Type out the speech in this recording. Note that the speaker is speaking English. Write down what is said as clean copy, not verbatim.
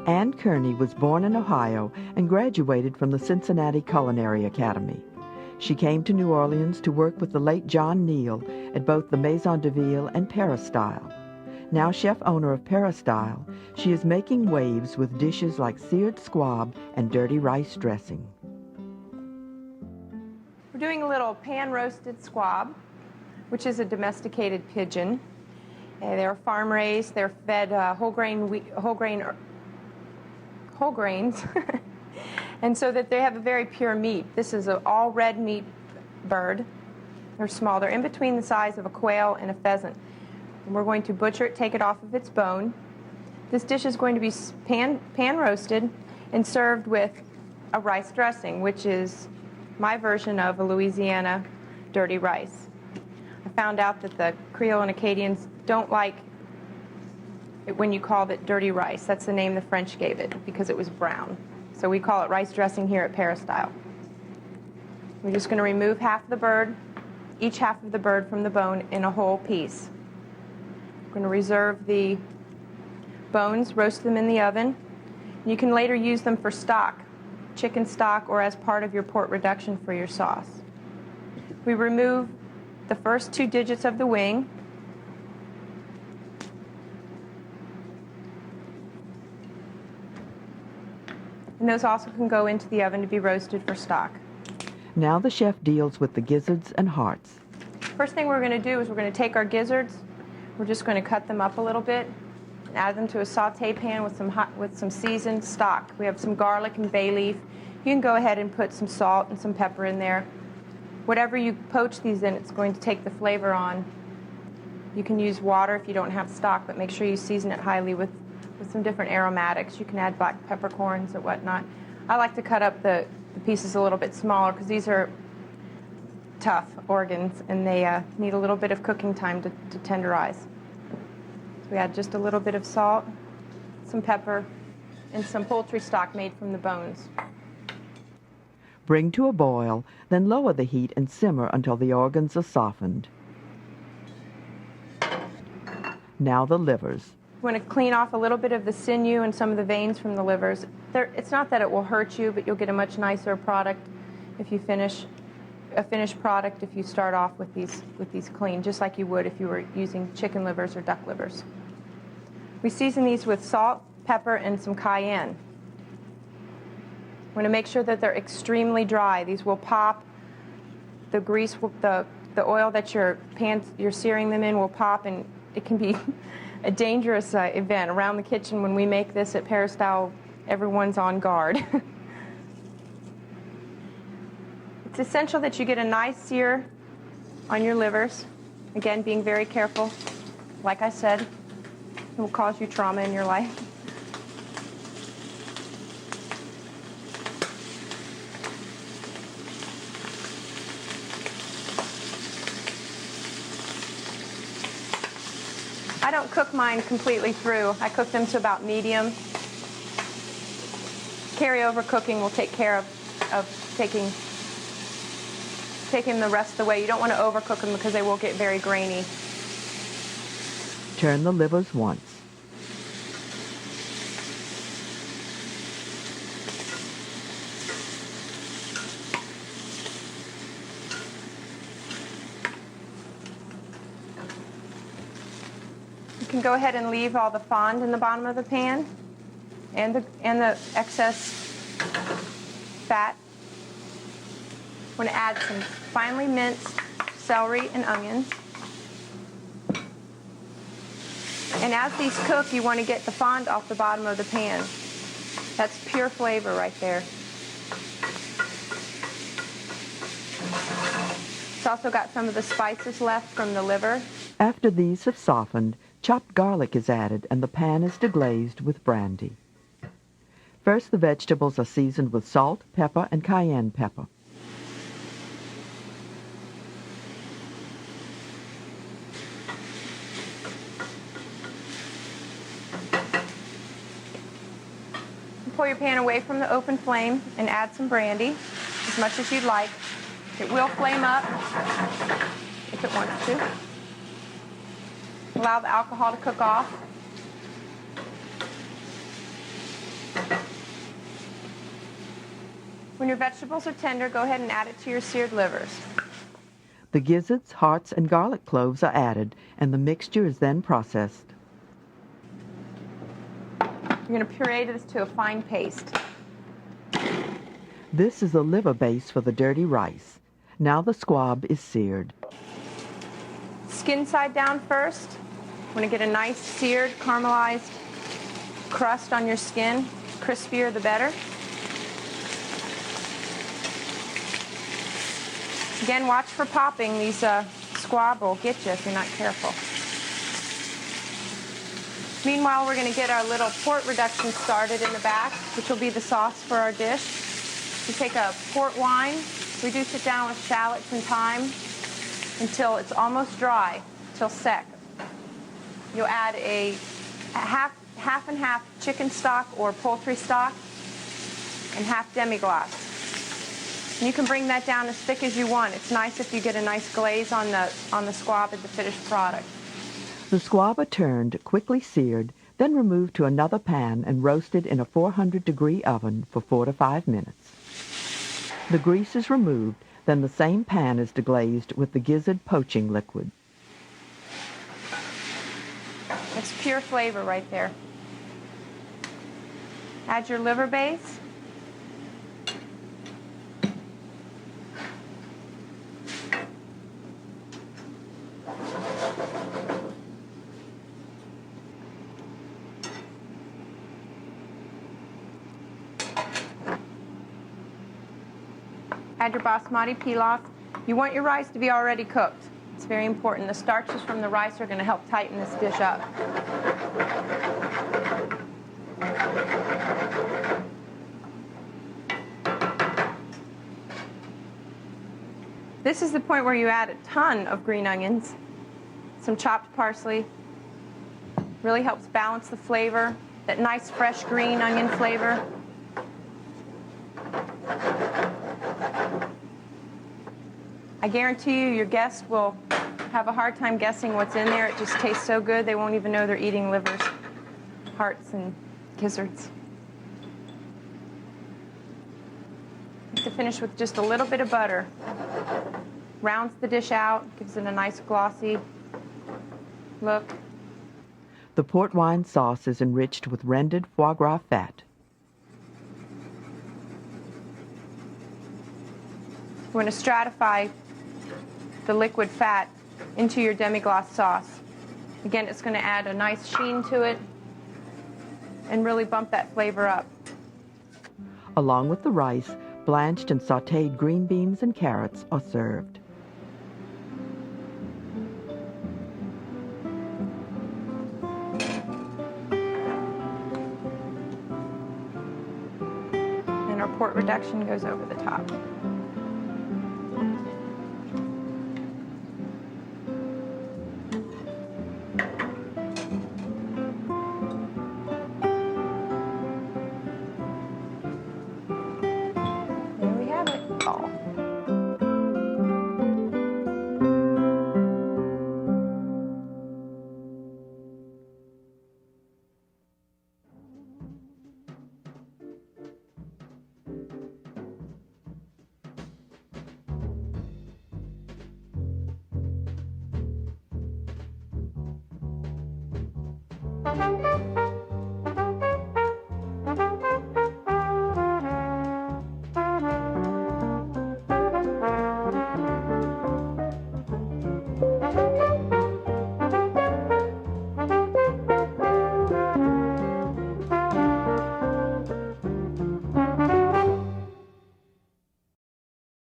Ann Kearney was born in Ohio and graduated from the Cincinnati Culinary Academy. She came to New Orleans to work with the late John Neal at both the Maison de Ville and Peristyle. Now chef-owner of Peristyle, she is making waves with dishes like seared squab and dirty rice dressing. We're doing a little pan-roasted squab, which is a domesticated pigeon. They're farm-raised. They're fed whole grains, and so that they have a very pure meat. This is an all red meat bird. They're small. They're in between the size of a quail and a pheasant. And we're going to butcher it, take it off of its bone. This dish is going to be pan roasted and served with a rice dressing, which is my version of a Louisiana dirty rice. I found out that the Creole and Acadians don't like it when you call it dirty rice. That's the name the French gave it because it was brown. So we call it rice dressing here at Peristyle. We're just going to remove each half of the bird from the bone in a whole piece. We're going to reserve the bones, roast them in the oven. You can later use them for stock, chicken stock, or as part of your port reduction for your sauce. We remove the first 2 digits of the wing. And those also can go into the oven to be roasted for stock. Now the chef deals with the gizzards and hearts. First thing we're going to do is we're going to take our gizzards. We're just going to cut them up a little bit and add them to a saute pan with some seasoned stock. We have some garlic and bay leaf. You can go ahead and put some salt and some pepper in there. Whatever you poach these in, it's going to take the flavor on. You can use water if you don't have stock, but make sure you season it highly with some different aromatics. You can add black peppercorns or whatnot. I like to cut up the pieces a little bit smaller because these are tough organs and they need a little bit of cooking time to tenderize. So we add just a little bit of salt, some pepper, and some poultry stock made from the bones. Bring to a boil, then lower the heat and simmer until the organs are softened. Now the livers. You want to clean off a little bit of the sinew and some of the veins from the livers. It's not that it will hurt you, but you'll get a much nicer product if you finished product if you start off with these clean, just like you would if you were using chicken livers or duck livers. We season these with salt, pepper, and some cayenne. We want to make sure that they're extremely dry. These will pop. The grease, the oil that you're searing them in will pop, and it can be a dangerous event. Around the kitchen when we make this at Peristyle, everyone's on guard. It's essential that you get a nice sear on your livers. Again, being very careful. Like I said, it will cause you trauma in your life. I don't cook mine completely through. I cook them to about medium. Carryover cooking will take care of taking the rest of the way. You don't want to overcook them because they will get very grainy. Turn the livers once. You can go ahead and leave all the fond in the bottom of the pan and the excess fat. I'm going to add some finely minced celery and onions. And as these cook, you want to get the fond off the bottom of the pan. That's pure flavor right there. It's also got some of the spices left from the liver. After these have softened, chopped garlic is added and the pan is deglazed with brandy. First, the vegetables are seasoned with salt, pepper, and cayenne pepper. Pull your pan away from the open flame and add some brandy, as much as you'd like. It will flame up if it wants to. Allow the alcohol to cook off. When your vegetables are tender, go ahead and add it to your seared livers. The gizzards, hearts, and garlic cloves are added, and the mixture is then processed. You're going to puree this to a fine paste. This is the liver base for the dirty rice. Now the squab is seared. Skin side down first. You want to get a nice seared, caramelized crust on your skin. Crispier the better. Again, watch for popping. These squab will get you if you're not careful. Meanwhile, we're going to get our little port reduction started in the back, which will be the sauce for our dish. You take a port wine, reduce it down with shallots and thyme until it's almost dry, till sec. You'll add a half and half chicken stock or poultry stock and half demi-glace. And you can bring that down as thick as you want. It's nice if you get a nice glaze on the squab as the finished product. The squab are turned, quickly seared, then removed to another pan and roasted in a 400-degree oven for 4 to 5 minutes. The grease is removed, then the same pan is deglazed with the gizzard poaching liquid. It's pure flavor right there. Add your liver base. Add your basmati pilaf. You want your rice to be already cooked. It's very important. The starches from the rice are going to help tighten this dish up. This is the point where you add a ton of green onions, some chopped parsley. Really helps balance the flavor, that nice fresh green onion flavor. I guarantee you your guests will have a hard time guessing what's in there. It just tastes so good they won't even know they're eating livers, hearts, and gizzards. To finish with just a little bit of butter. Rounds the dish out, gives it a nice glossy look. The port wine sauce is enriched with rendered foie gras fat. You want to stratify the liquid fat into your demi-glace sauce. Again, it's going to add a nice sheen to it and really bump that flavor up. Along with the rice, blanched and sautéed green beans and carrots are served. And our port reduction goes over the top. Thank you.